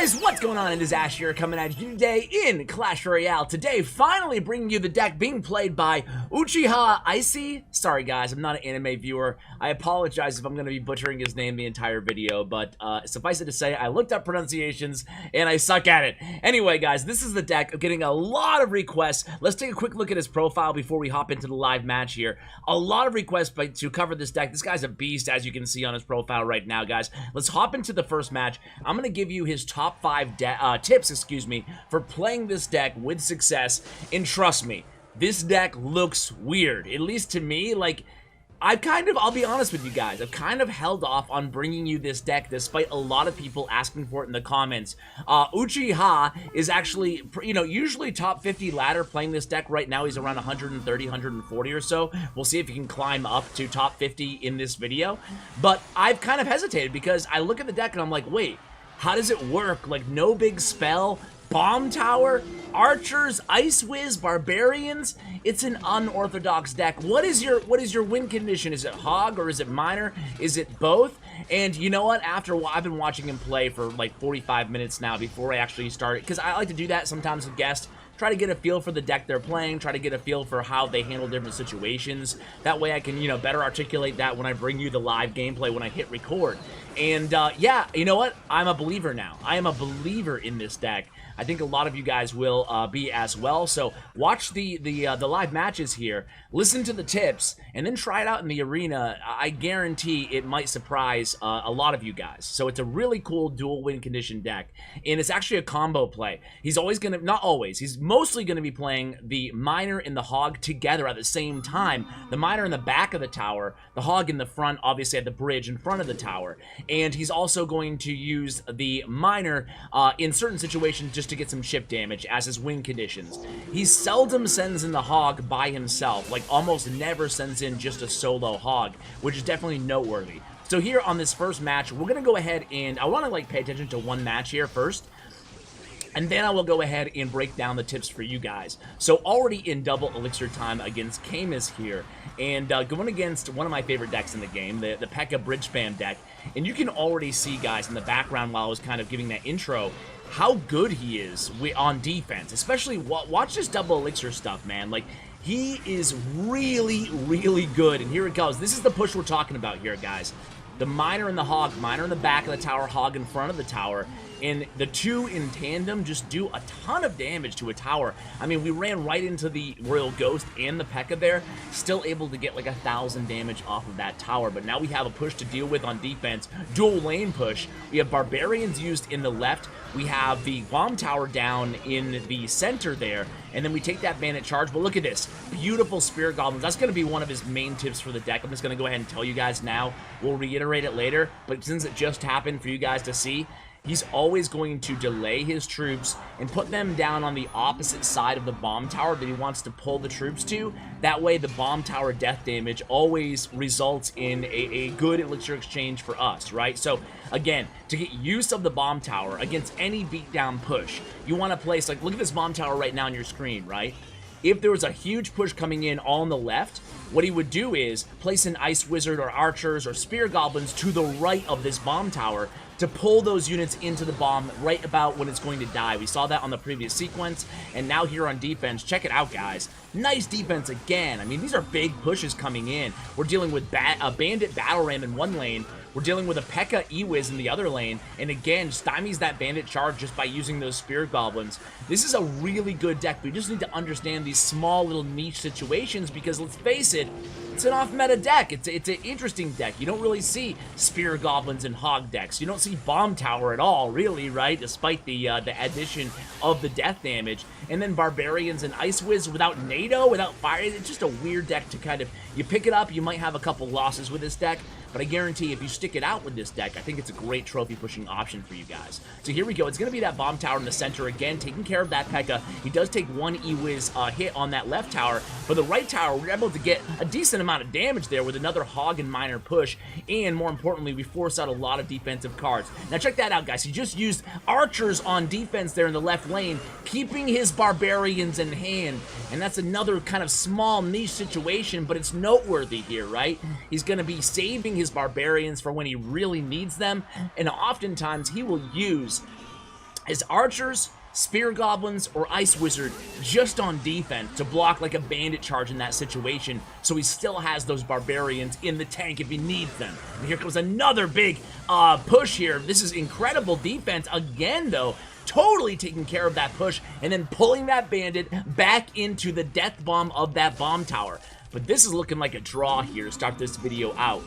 guys, what's going on? It is Ash here coming at you today in Clash Royale. Today, finally bringing you the deck being played by Uchiha Icie. Sorry guys, I'm not an anime viewer. I apologize if I'm going to be butchering his name the entire video, but suffice it to say, I looked up pronunciations and I suck at it. Anyway guys, this is the deck. I'm getting a lot of requests. Let's take a quick look at his profile before we hop into the live match here. A lot of requests to cover this deck. This guy's a beast, as you can see on his profile right now, guys. Let's hop into the first match. I'm going to give you his top 5 tips, for playing this deck with success. And trust me, this deck looks weird, at least to me. Like, I'll be honest with you guys, I've kind of held off on bringing you this deck despite a lot of people asking for it in the comments. Uchiha is actually, usually top 50 ladder playing this deck. Right now he's around 130, 140 or so. We'll see if he can climb up to top 50 in this video. But I've kind of hesitated because I look at the deck and I'm like, wait, how does it work? Like, no big spell, bomb tower, archers, icewizz, barbarians. It's an unorthodox deck. What is your win condition? Is it Hog or is it Miner? Is it both? And you know what? After I've been watching him play for like 45 minutes now before I actually start, because I like to do that sometimes with guests. Try to get a feel for the deck they're playing, try to get a feel for how they handle different situations. That way I can, better articulate that when I bring you the live gameplay when I hit record. And yeah, you know what? I'm a believer now. I am a believer in this deck. I think a lot of you guys will be as well. So watch the live matches here, listen to the tips, and then try it out in the arena. I guarantee it might surprise a lot of you guys. So it's a really cool dual win condition deck, and it's actually a combo play. He's always gonna, not always, he's mostly gonna be playing the Miner and the Hog together at the same time. The Miner in the back of the tower, the Hog in the front, obviously at the bridge in front of the tower. And he's also going to use the Miner in certain situations just to get some chip damage as his win conditions. He seldom sends in the Hog by himself, like almost never sends in just a solo Hog, which is definitely noteworthy. So here on this first match, we're gonna go ahead and I want to pay attention to one match here first, and then I will go ahead and break down the tips for you guys. So already in double elixir time against Camus here, and going against one of my favorite decks in the game, the P.E.K.K.A. Bridge Spam deck. And you can already see, guys, in the background while I was kind of giving that intro, how good he is on defense. Especially, watch this double elixir stuff, man. Like, he is really, really good. And here it goes. This is the push we're talking about here, guys. The Miner and the Hog, Miner in the back of the tower, Hog in front of the tower, and the two in tandem just do a ton of damage to a tower. I mean, we ran right into the Royal Ghost and the P.E.K.K.A. there, still able to get like 1,000 damage off of that tower, but now we have a push to deal with on defense, dual lane push. We have Barbarians used in the left, we have the bomb tower down in the center there, and then we take that bandit charge. But look at this, beautiful Spirit Goblins. That's going to be one of his main tips for the deck. I'm just going to go ahead and tell you guys now. We'll reiterate it later, but since it just happened for you guys to see, he's always going to delay his troops and put them down on the opposite side of the bomb tower that he wants to pull the troops to. That way the bomb tower death damage always results in a good elixir exchange for us, right? So again, to get use of the bomb tower against any beatdown push, you want to place, like, look at this bomb tower right now on your screen, right? If there was a huge push coming in all on the left, what he would do is place an Ice Wizard or Archers or Spear Goblins to the right of this bomb tower to pull those units into the bomb right about when it's going to die. We saw that on the previous sequence, and now here on defense, check it out, guys. Nice defense again. I mean, these are big pushes coming in. We're dealing with a Bandit Battle Ram in one lane. We're dealing with a P.E.K.K.A. icewizz in the other lane, and again, stymies that bandit charge just by using those Spirit Goblins. This is a really good deck. We just need to understand these small little niche situations because, let's face it, it's an off-meta deck. It's an interesting deck. You don't really see Spirit Goblins and Hog decks. You don't see Bomb Tower at all, really, right? Despite the addition of the death damage. And then Barbarians and icewizz without nado, without fire. It's just a weird deck to kind of, you pick it up, you might have a couple losses with this deck, but I guarantee if you stick it out with this deck, I think it's a great trophy pushing option for you guys. So here we go. It's going to be that bomb tower in the center again, taking care of that P.E.K.K.A. He does take one icewizz hit on that left tower, but the right tower, we're able to get a decent amount of damage there with another Hog and Miner push, and more importantly, we force out a lot of defensive cards. Now check that out, guys. He just used Archers on defense there in the left lane, keeping his Barbarians in hand, and that's another kind of small niche situation, but it's noteworthy here, right? He's going to be saving his Barbarians for when he really needs them, and oftentimes he will use is archers, spear goblins, or ice wizard just on defense to block like a bandit charge in that situation, so he still has those barbarians in the tank if he needs them. And here comes another big push here. This is incredible defense again, though. Totally taking care of that push and then pulling that bandit back into the death bomb of that bomb tower. But this is looking like a draw here to start this video out.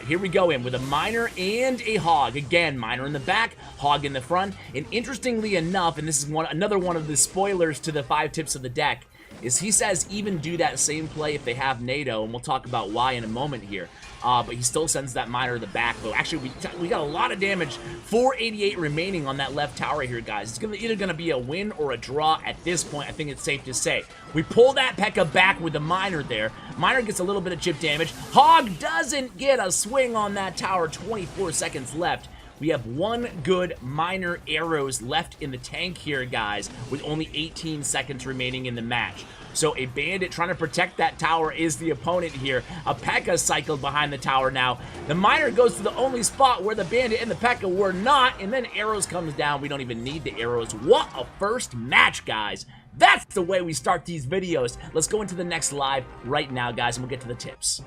Here we go in with a miner and a hog. Again, miner in the back, hog in the front. And interestingly enough, and this is another one of the spoilers to the 5 tips of the deck, is he says even do that same play if they have nado, and we'll talk about why in a moment here. But he still sends that miner to the back, though. Actually, we got a lot of damage. 488 remaining on that left tower here, guys. It's either going to be a win or a draw at this point, I think it's safe to say. We pull that P.E.K.K.A back with the miner there. Miner gets a little bit of chip damage. Hog doesn't get a swing on that tower. 24 seconds left. We have 1 good miner arrows left in the tank here, guys, with only 18 seconds remaining in the match. So a bandit trying to protect that tower is the opponent here. A P.E.K.K.A cycled behind the tower now. The miner goes to the only spot where the bandit and the P.E.K.K.A were not, and then arrows comes down. We don't even need the arrows. What a first match, guys. That's the way we start these videos. Let's go into the next live right now, guys, and we'll get to the tips.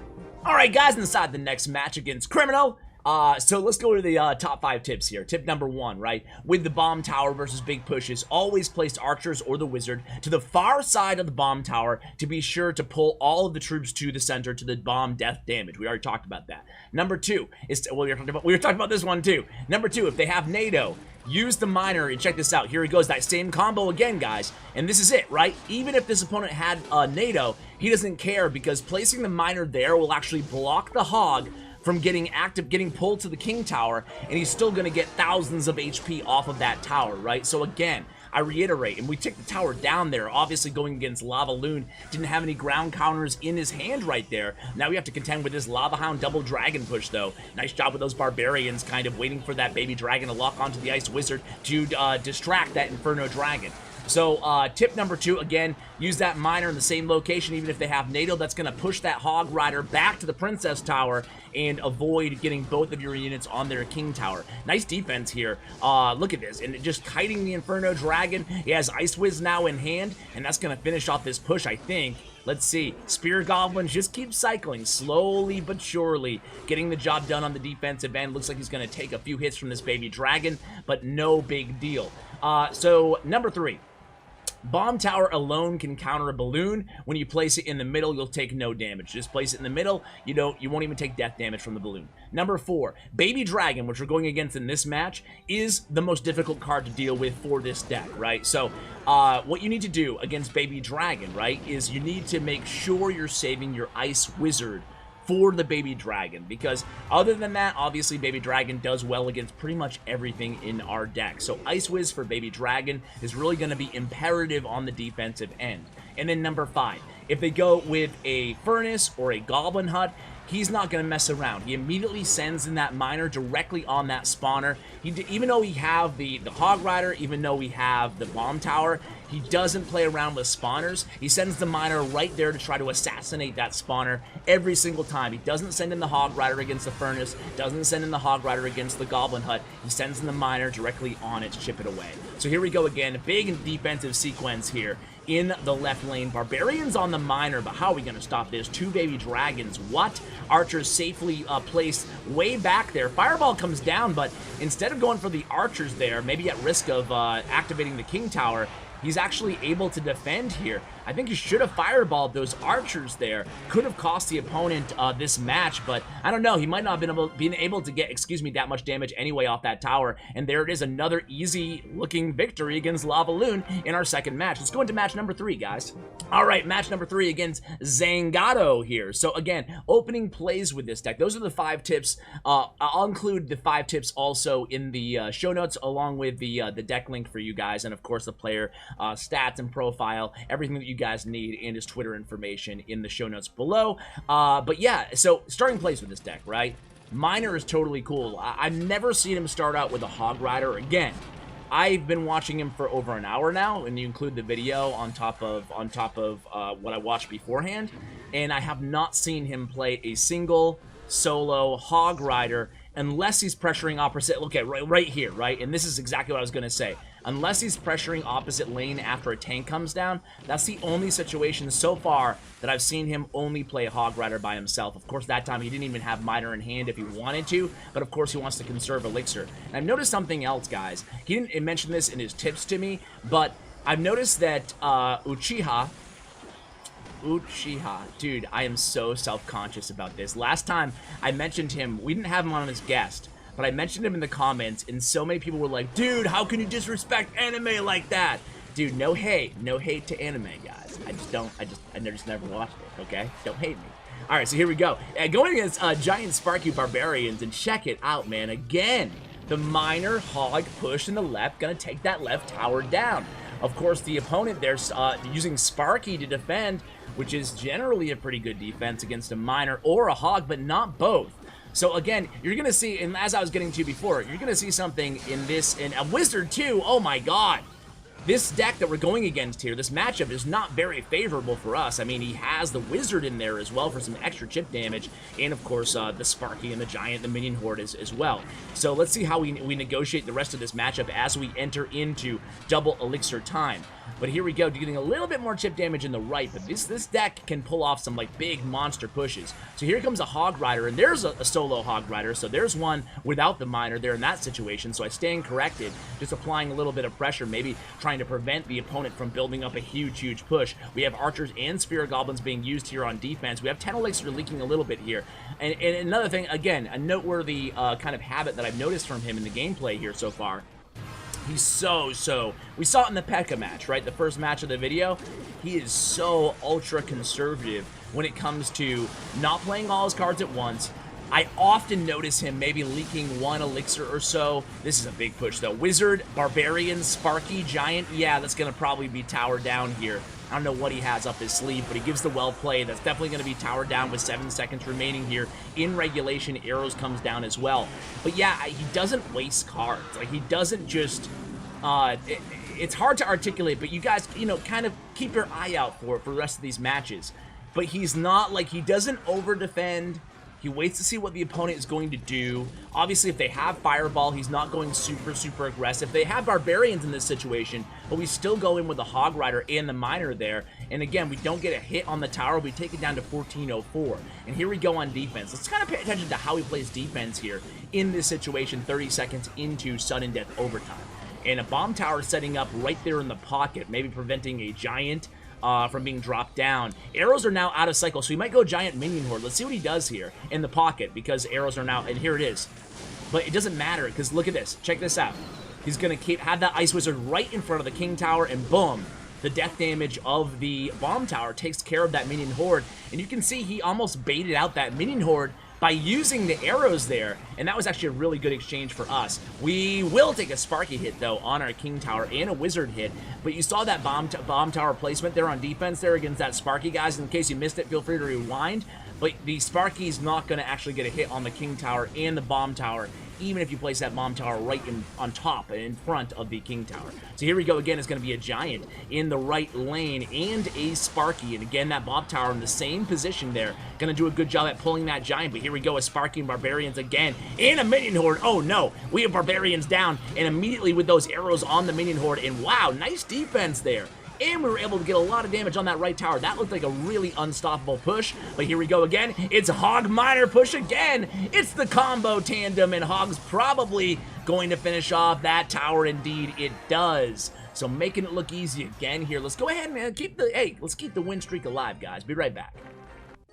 All right, guys, inside the next match against Criminal. So let's go to the top 5 tips here. Tip number 1, right? With the bomb tower versus big pushes, always place archers or the wizard to the far side of the bomb tower to be sure to pull all of the troops to the center to the bomb death damage. We already talked about that. Number 2 is, well, we were talking about this one too. Number 2, if they have nado, use the miner, and check this out. Here he goes, that same combo again, guys. And this is it, right? Even if this opponent had nado, he doesn't care because placing the miner there will actually block the hog from getting pulled to the king tower, and he's still gonna get thousands of HP off of that tower, right? So again, I reiterate, and we took the tower down there, obviously going against Lava Loon, didn't have any ground counters in his hand right there. Now we have to contend with this Lava Hound double dragon push, though. Nice job with those barbarians, kind of waiting for that baby dragon to lock onto the ice wizard to distract that inferno dragon. So, tip number 2, again, use that miner in the same location, even if they have nado. That's going to push that hog rider back to the princess tower and avoid getting both of your units on their king tower. Nice defense here. Look at this, and just kiting the inferno dragon. He has icewizz now in hand, and that's going to finish off this push, I think. Let's see. Spear goblins just keep cycling, slowly but surely, getting the job done on the defensive end. Looks like he's going to take a few hits from this baby dragon, but no big deal. So, number 3. Bomb tower alone can counter a balloon. When you place it in the middle, you'll take no damage. Just place it in the middle, you won't even take death damage from the balloon. Number 4, Baby Dragon, which we're going against in this match, is the most difficult card to deal with for this deck, right? So, what you need to do against Baby Dragon, right, is you need to make sure you're saving your Ice Wizard for the Baby Dragon, because other than that, obviously Baby Dragon does well against pretty much everything in our deck. So icewizz for Baby Dragon is really going to be imperative on the defensive end. And then number 5, if they go with a furnace or a goblin hut, he's not going to mess around. He immediately sends in that miner directly on that spawner. Even though we have the hog rider, even though we have the bomb tower, he doesn't play around with spawners. He sends the miner right there to try to assassinate that spawner every single time. He doesn't send in the hog rider against the furnace, doesn't send in the hog rider against the goblin hut. He sends in the miner directly on it to chip it away. So here we go again, a big defensive sequence here in the left lane. Barbarians on the miner, but how are we going to stop this? 2 baby dragons. What? Archers safely placed way back there. Fireball comes down, but instead of going for the archers there, maybe at risk of activating the king tower, he's actually able to defend here. I think he should have fireballed those archers there. Could have cost the opponent this match, but I don't know. He might not have been able to get, that much damage anyway off that tower. And there it is, another easy-looking victory against Lava Loon in our second match. Let's go into match number 3, guys. All right, match number 3 against Zangado here. So again, opening plays with this deck. Those are the 5 tips. I'll include the 5 tips also in the show notes, along with the deck link for you guys, and of course the player stats and profile, everything that you guys need, and his Twitter information in the show notes below. But yeah, so starting plays with this deck, right? Miner is totally cool. I've never seen him start out with a Hog Rider. Again, I've been watching him for over an hour now, and you include the video on top of what I watched beforehand, and I have not seen him play a single solo Hog Rider unless he's pressuring opposite, okay, right here, right? And this is exactly what I was going to say. Unless he's pressuring opposite lane after a tank comes down, that's the only situation so far that I've seen him only play Hog Rider by himself. Of course, that time he didn't even have Miner in hand if he wanted to, but of course he wants to conserve Elixir. And I've noticed something else, guys. He didn't mention this in his tips to me, but I've noticed that Uchiha, dude, I am so self-conscious about this. Last time I mentioned him, we didn't have him on as guest, but I mentioned him in the comments, and so many people were like, dude, how can you disrespect anime like that? Dude, no hate to anime, guys. I just never watched it, okay? Don't hate me. All right, so here we go. Going against Giant Sparky Barbarians, and check it out, man. Again, the Miner Hog push in the left, gonna take that left tower down. Of course, the opponent there's using Sparky to defend, which is generally a pretty good defense against a Miner or a Hog, but not both. So again, you're going to see, and as I was getting to before, you're going to see something in this, and a Wizard too, oh my god. This deck that we're going against here, this matchup is not very favorable for us. I mean, he has the Wizard in there as well for some extra chip damage, and of course, the Sparky and the Giant, the Minion Horde as well. So let's see how we negotiate the rest of this matchup as we enter into double Elixir time. But here we go, getting a little bit more chip damage in the right, but this deck can pull off some like big monster pushes. So here comes a Hog Rider, and there's a solo Hog Rider, so there's one without the Miner there in that situation, so I stand corrected, just applying a little bit of pressure, maybe trying to prevent the opponent from building up a huge push. We have Archers and Spirit Goblins being used here on defense. We have 10 Elixir leaking a little bit here. And another thing, again, a noteworthy kind of habit that I've noticed from him in the gameplay here so far. He's so, we saw it in the P.E.K.K.A match, right? The first match of the video. He is so ultra conservative when it comes to not playing all his cards at once. I often notice him maybe leaking one Elixir or so. This is a big push though. Wizard, Barbarian, Sparky, Giant. Yeah, that's going to probably be tower down here. I don't know what he has up his sleeve, but he gives the well play. That's definitely going to be tower down with 7 seconds remaining here. In regulation, arrows comes down as well. But yeah, he doesn't waste cards. Like, he doesn't just... it's hard to articulate, but you guys, you know, kind of keep your eye out for the rest of these matches. But he's not, like, he doesn't over-defend. He waits to see what the opponent is going to do. Obviously, if they have Fireball, he's not going super aggressive. They have Barbarians in this situation, but we still go in with the Hog Rider and the Miner there. And again, we don't get a hit on the tower. We take it down to 1404. And here we go on defense. Let's kind of pay attention to how he plays defense here in this situation 30 seconds into sudden death overtime. And a bomb tower setting up right there in the pocket, maybe preventing a Giant from being dropped down. Arrows are now out of cycle, so he might go Giant Minion Horde. Let's see what he does here in the pocket, because arrows are now, and here it is. But it doesn't matter, because look at this. Check this out. He's going to have that Ice Wizard right in front of the King Tower, and boom, the death damage of the Bomb Tower takes care of that Minion Horde. And you can see he almost baited out that Minion Horde by using the arrows there, and that was actually a really good exchange for us. We will take a Sparky hit, though, on our King Tower and a Wizard hit, but you saw that bomb tower placement there on defense there against that Sparky, guys. In case you missed it, feel free to rewind, but the Sparky's not going to actually get a hit on the King Tower and the Bomb Tower, even if you place that Bomb Tower right on top and in front of the King Tower. So here we go again. It's going to be a Giant in the right lane and a Sparky. And again, that Bomb Tower in the same position there. Going to do a good job at pulling that Giant. But here we go, a Sparky and Barbarians again. And a Minion Horde. Oh no, we have Barbarians down. And immediately with those arrows on the Minion Horde. And wow, nice defense there. And we were able to get a lot of damage on that right tower. That looked like a really unstoppable push. But here we go again. It's a Hog Miner push again. It's the combo tandem, and Hog's probably going to finish off that tower. Indeed, it does. So making it look easy again here. Let's go ahead and let's keep the win streak alive, guys. Be right back.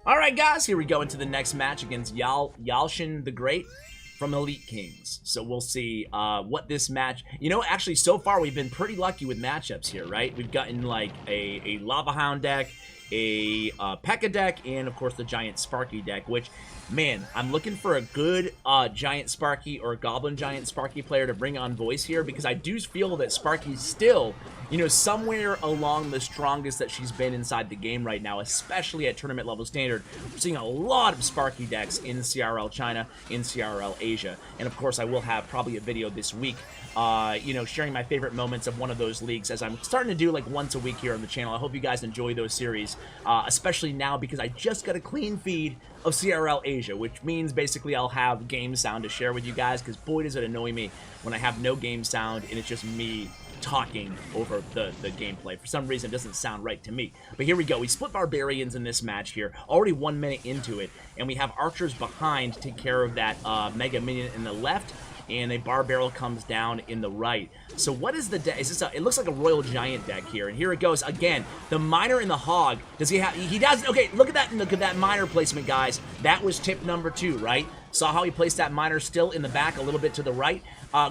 All right, guys, here we go into the next match against Yalshin the Great from Elite Kings. So we'll see what this match... You know, actually, so far we've been pretty lucky with matchups here, right? We've gotten like a Lava Hound deck, a P.E.K.K.A deck, and of course the Giant Sparky deck, which, man, I'm looking for a good Giant Sparky or Goblin Giant Sparky player to bring on voice here, because I do feel that Sparky's still, you know, somewhere along the strongest that she's been inside the game right now, especially at tournament level standard. We're seeing a lot of Sparky decks in CRL China, in CRL Asia, and of course I will have probably a video this week, you know, sharing my favorite moments of one of those leagues, as I'm starting to do like once a week here on the channel. I hope you guys enjoy those series, especially now because I just got a clean feed of CRL Asia, which means basically I'll have game sound to share with you guys, because boy does it annoy me when I have no game sound and it's just me talking over the gameplay. For some reason, it doesn't sound right to me. But here we go. We split Barbarians in this match here. Already 1 minute into it, and we have archers behind to take care of that Mega Minion in the left, and a Bar Barrel comes down in the right. So what is the deck? Is this it looks like a Royal Giant deck here, and here it goes again. The Miner and the Hog. Does he have? He does. Okay, look at that. Look at that Miner placement, guys. That was tip number 2, right? Saw how he placed that Miner still in the back, a little bit to the right.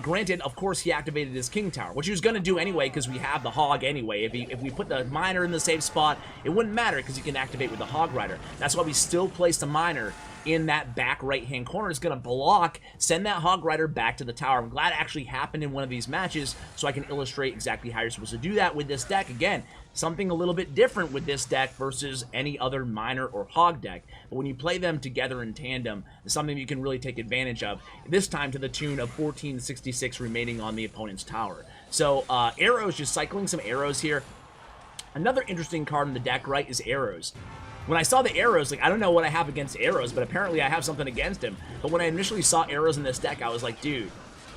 Granted, of course, he activated his King Tower, which he was going to do anyway because we have the Hog anyway. If we put the Miner in the safe spot, it wouldn't matter because he can activate with the Hog Rider. That's why we still placed a Miner in that back right-hand corner. Is going to block, send that Hog Rider back to the tower. I'm glad it actually happened in one of these matches so I can illustrate exactly how you're supposed to do that with this deck. Again, something a little bit different with this deck versus any other Miner or Hog deck. But when you play them together in tandem, it's something you can really take advantage of, this time to the tune of 1466 remaining on the opponent's tower. So arrows, just cycling some arrows here. Another interesting card in the deck, right, is arrows. When I saw the arrows, like, I don't know what I have against arrows, but apparently I have something against him. But when I initially saw arrows in this deck, I was like, dude,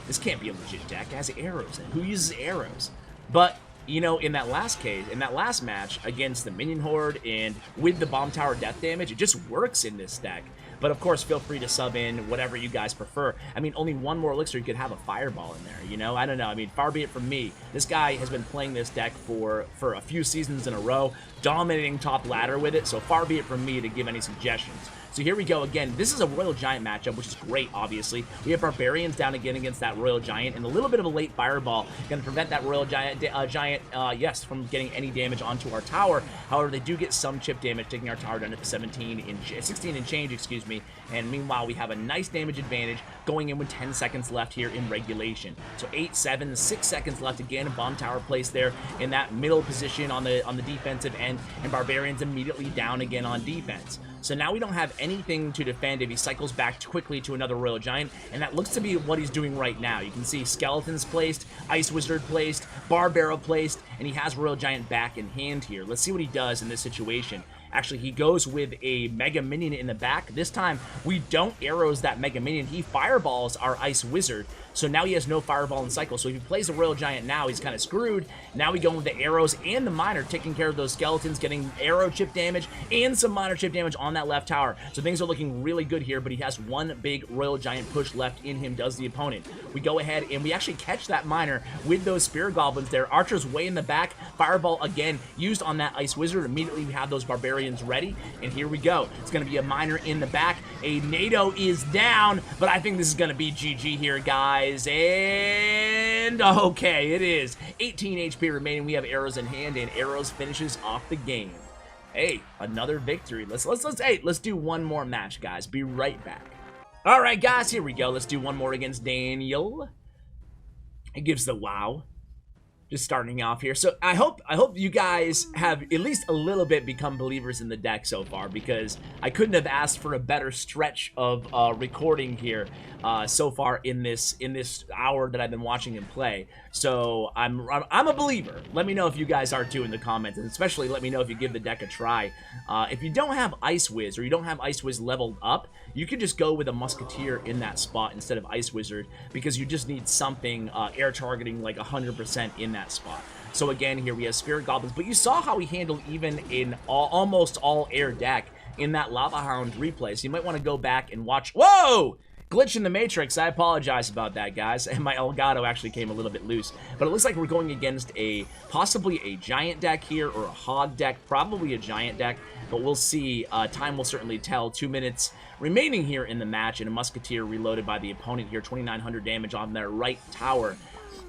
this can't be a legit deck. It has arrows in it. Who uses arrows? But, you know, in that last case, in that last match against the Minion Horde and with the Bomb Tower death damage, it just works in this deck. But of course, feel free to sub in whatever you guys prefer. I mean, only one more elixir, you could have a fireball in there, you know? I don't know. I mean, far be it from me. This guy has been playing this deck for a few seasons in a row, dominating top ladder with it, so far be it from me to give any suggestions. So here we go again. This is a Royal Giant matchup, which is great, obviously. We have Barbarians down again against that Royal Giant, and a little bit of a late Fireball going to prevent that Royal Giant, yes, from getting any damage onto our tower. However, they do get some chip damage, taking our tower down to 16 and change, excuse me. And meanwhile, we have a nice damage advantage going in with 10 seconds left here in regulation. So 8, 7, 6 seconds left. Again, a Bomb Tower placed there in that middle position on the defensive end, and Barbarians immediately down again on defense. So now we don't have anything to defend if he cycles back quickly to another Royal Giant, and that looks to be what he's doing right now. You can see Skeletons placed, Ice Wizard placed, Bar Barrel placed, and he has Royal Giant back in hand here. Let's see what he does in this situation. Actually, he goes with a Mega Minion in the back. This time, we don't arrows that Mega Minion. He fireballs our Ice Wizard. So now he has no fireball in cycle. So if he plays a Royal Giant now, he's kind of screwed. Now we go with the arrows and the Miner, taking care of those skeletons, getting arrow chip damage and some Miner chip damage on that left tower. So things are looking really good here, but he has one big Royal Giant push left in him, does the opponent. We go ahead and we actually catch that Miner with those Spirit Goblins there. Archer's way in the back. Fireball again used on that Ice Wizard. Immediately we have those Barbarians ready, and here we go. It's going to be a Miner in the back. A nado is down, but I think this is going to be GG here, guys. And okay, it is 18 HP remaining. We have arrows in hand, and arrows finishes off the game. Hey, another victory. Let's do one more match, guys. Be right back. All right, guys, here we go. Let's do one more against Daniel. It gives the wow. Just starting off here. So I hope you guys have at least a little bit become believers in the deck so far, because I couldn't have asked for a better stretch of recording here so far in this hour that I've been watching him play. So I'm a believer. Let me know if you guys are too in the comments, and especially let me know if you give the deck a try. If you don't have icewizz, or you don't have icewizz leveled up, you can just go with a Musketeer in that spot instead of Ice Wizard, because you just need something air targeting like 100% in that spot. So again, here we have Spirit Goblins, but you saw how he handled even in almost all air deck in that Lava Hound replay. So you might want to go back and watch. Whoa! Glitch in the Matrix. I apologize about that, guys. And my Elgato actually came a little bit loose. But it looks like we're going against possibly a Giant deck here, or a Hog deck, probably a Giant deck. But we'll see. Time will certainly tell. 2 minutes remaining here in the match, and a Musketeer reloaded by the opponent here. 2,900 damage on their right tower.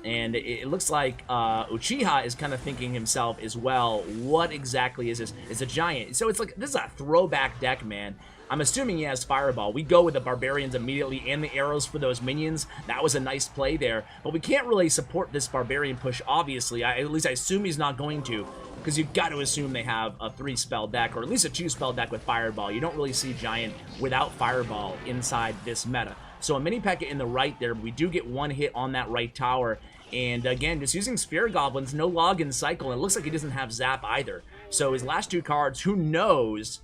And it looks like Uchiha is kind of thinking himself as well, what exactly is this? It's a Giant. So it's like, this is a throwback deck, man. I'm assuming he has Fireball. We go with the Barbarians immediately and the arrows for those minions. That was a nice play there. But we can't really support this Barbarian push, obviously. At least I assume he's not going to, because you've got to assume they have a 3-spell deck, or at least a 2-spell deck with Fireball. You don't really see Giant without Fireball inside this meta. So a mini P.E.K.K.A in the right there. We do get one hit on that right tower. And again, just using Spirit Goblins, no log in cycle. It looks like he doesn't have Zap either. So his last 2 cards, who knows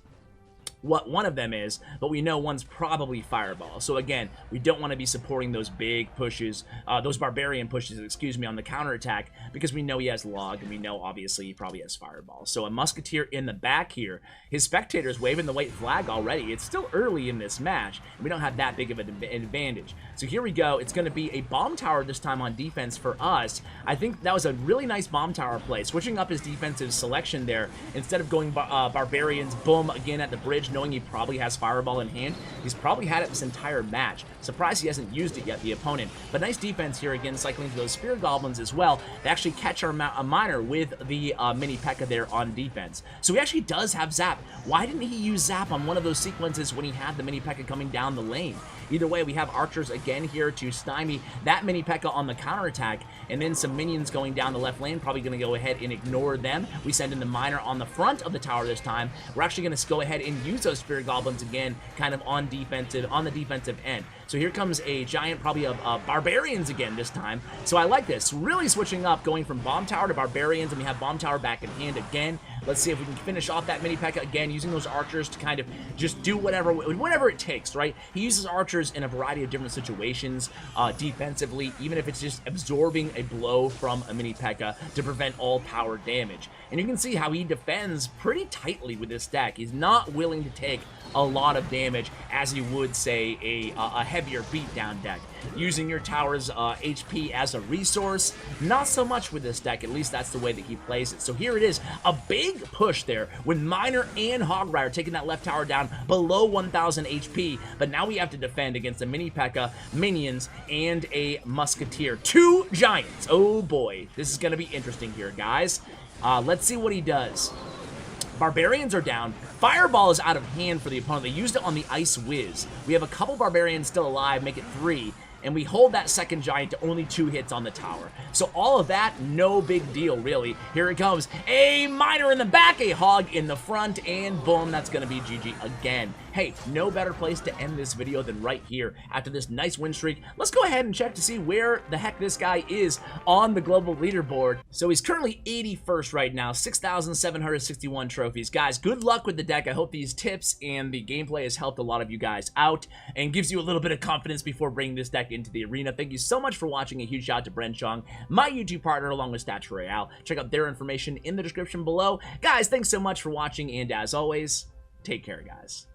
what one of them is, but we know one's probably Fireball. So again, we don't want to be supporting those big pushes, those Barbarian pushes, excuse me, on the counterattack, because we know he has Log, and we know obviously he probably has Fireball. So a Musketeer in the back here. His spectators waving the white flag already. It's still early in this match, and we don't have that big of an advantage. So here we go. It's going to be a bomb tower this time on defense for us. I think that was a really nice bomb tower play, switching up his defensive selection there. Instead of going Barbarians, boom, again at the bridge, knowing he probably has Fireball in hand. He's probably had it this entire match. Surprised he hasn't used it yet, the opponent. But nice defense here, again, cycling to those Spear Goblins as well. They actually catch our Miner with the Mini P.E.K.K.A. there on defense. So he actually does have Zap. Why didn't he use Zap on one of those sequences when he had the Mini P.E.K.K.A. coming down the lane? Either way, we have archers again here to stymie that Mini P.E.K.K.A. on the counterattack, and then some minions going down the left lane, probably going to go ahead and ignore them. We send in the Miner on the front of the tower this time. We're actually going to go ahead and use those Spirit Goblins again, kind of on the defensive end. So here comes a giant, probably of Barbarians again this time. So I like this, really switching up, going from Bomb Tower to Barbarians, and we have Bomb Tower back in hand again. Let's see if we can finish off that Mini P.E.K.K.A. again, using those archers to kind of just do whatever it takes, right? He uses archers in a variety of different situations defensively, even if it's just absorbing a blow from a Mini P.E.K.K.A. to prevent all tower damage. And you can see how he defends pretty tightly with this deck. He's not willing to take a lot of damage as you would, say, a heavier beatdown deck. Using your tower's HP as a resource, not so much with this deck. At least that's the way that he plays it. So here it is, a big push there with Miner and Hog Rider taking that left tower down below 1,000 HP. But now we have to defend against a Mini P.E.K.K.A., minions, and a Musketeer. 2 giants. Oh boy, this is going to be interesting here, guys. Let's see what he does. Barbarians are down. Fireball is out of hand for the opponent. They used it on the icewizz. We have a couple Barbarians still alive, make it 3. And we hold that second giant to only 2 hits on the tower. So all of that, no big deal, really. Here it comes. A Miner in the back, a Hog in the front, and boom, that's going to be GG again. Hey, no better place to end this video than right here. After this nice win streak, let's go ahead and check to see where the heck this guy is on the global leaderboard. So he's currently 81st right now, 6,761 trophies. Guys, good luck with the deck. I hope these tips and the gameplay has helped a lot of you guys out and gives you a little bit of confidence before bringing this deck into the arena. Thank you so much for watching. A huge shout out to Brent Chong, my YouTube partner, along with CWA Royale. Check out their information in the description below. Guys, thanks so much for watching, and as always, take care, guys.